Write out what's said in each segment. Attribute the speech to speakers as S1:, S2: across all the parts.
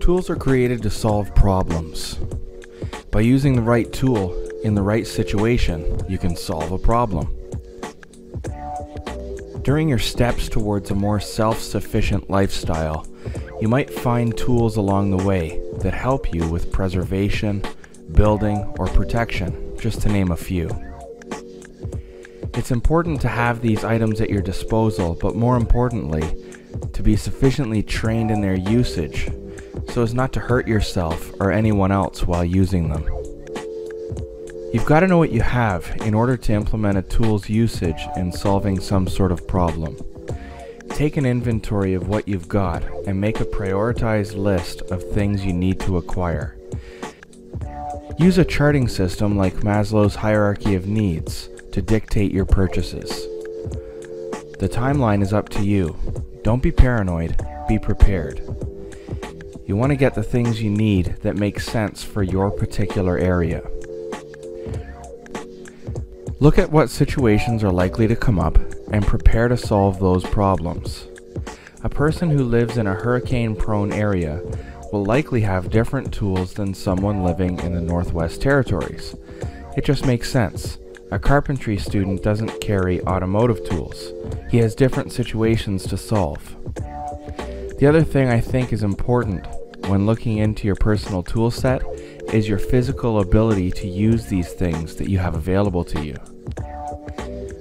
S1: Tools are created to solve problems. By using the right tool in the right situation, you can solve a problem. During your steps towards a more self-sufficient lifestyle, you might find tools along the way that help you with preservation, building, or protection, just to name a few. It's important to have these items at your disposal, but more importantly, to be sufficiently trained in their usage so as not to hurt yourself or anyone else while using them. You've got to know what you have in order to implement a tool's usage in solving some sort of problem. Take an inventory of what you've got and make a prioritized list of things you need to acquire. Use a charting system like Maslow's hierarchy of needs to dictate your purchases. The timeline is up to you. Don't be paranoid, be prepared. You want to get the things you need that make sense for your particular area. Look at what situations are likely to come up and prepare to solve those problems. A person who lives in a hurricane-prone area will likely have different tools than someone living in the Northwest Territories. It just makes sense. A carpentry student doesn't carry automotive tools. He has different situations to solve. The other thing I think is important when looking into your personal tool set is your physical ability to use these things that you have available to you.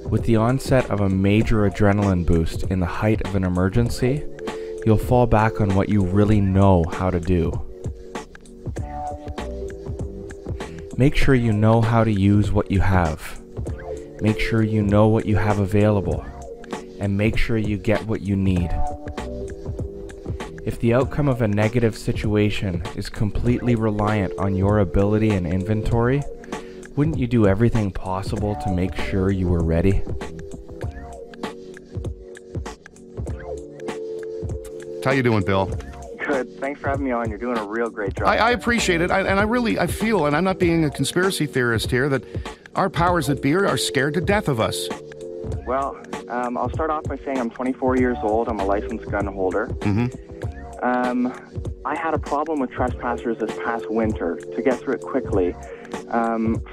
S1: With the onset of a major adrenaline boost in the height of an emergency, you'll fall back on what you really know how to do. Make sure you know how to use what you have. Make sure you know what you have available, and make sure you get what you need. If the outcome of a negative situation is completely reliant on your ability and inventory, wouldn't you do everything possible to make sure you were ready?
S2: How you doing, Bill?
S3: Good. Thanks for having me on. You're doing a real great job.
S2: I appreciate it. I feel, and I'm not being a conspiracy theorist here, that our powers that be are scared to death of us.
S3: Well, I'll start off by saying I'm 24 years old. I'm a licensed gun holder. I had a problem with trespassers this past winter. To get through it quickly,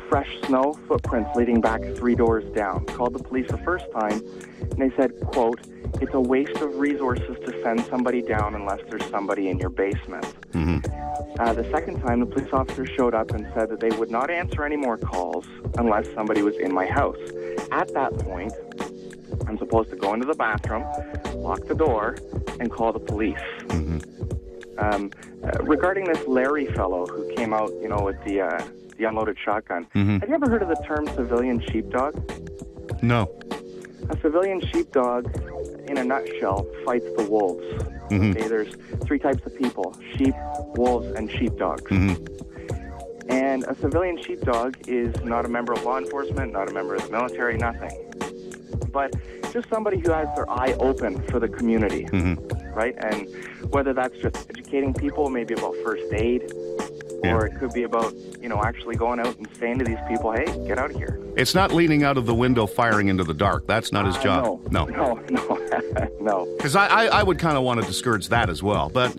S3: fresh snow, footprints leading back 3 doors down. Called the police the first time, and they said, quote, "It's a waste of resources to send somebody down unless there's somebody in your basement." The second time, the police officer showed up and said that they would not answer any more calls unless somebody was in my house. At that point, I'm supposed to go into the bathroom, lock the door, and call the police. Regarding this Larry fellow who came out, with the unloaded shotgun, have you ever heard of the term civilian sheepdog?
S2: No.
S3: A civilian sheepdog, in a nutshell, fights the wolves. Okay, there's 3 types of people: sheep, wolves, and sheepdogs. And a civilian sheepdog is not a member of law enforcement, not a member of the military, nothing. But just somebody who has their eye open for the community, right? And whether that's just educating people, maybe about first aid, or it could be about, actually going out and saying to these people, hey, get out of here.
S2: It's not leaning out of the window firing into the dark. That's not his job.
S3: No.
S2: Because I would kind of want to discourage that as well. But,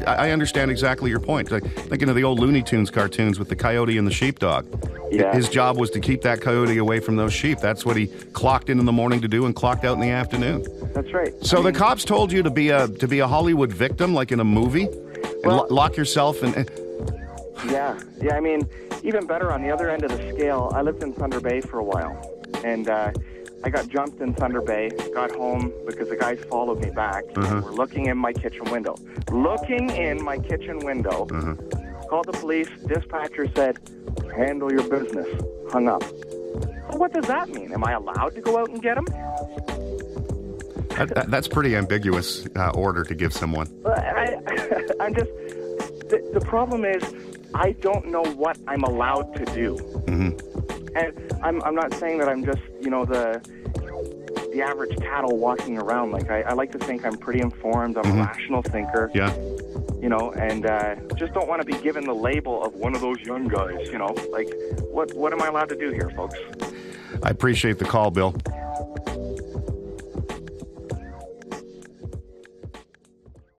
S2: I understand exactly your point. Like, thinking of the old Looney Tunes cartoons with the coyote and the sheepdog.
S3: Yeah.
S2: His job was to keep that coyote away from those sheep. That's what he clocked in the morning to do and clocked out in the afternoon.
S3: That's right.
S2: So the cops told you to be a Hollywood victim, like in a movie? And lock yourself in...
S3: Yeah. I mean, even better, on the other end of the scale, I lived in Thunder Bay for a while. And I got jumped in Thunder Bay, got home because the guys followed me back. And were looking in my kitchen window. Called the police. Dispatcher said, handle your business. Hung up. So what does that mean? Am I allowed to go out and get them?
S2: That's pretty ambiguous order to give someone.
S3: I'm just... The problem is, I don't know what I'm allowed to do. And I'm not saying that I'm just, the average cattle walking around. Like, I like to think I'm pretty informed. I'm a rational thinker.
S2: Yeah.
S3: And just don't want to be given the label of one of those young guys, Like, what am I allowed to do here, folks?
S2: I appreciate the call, Bill.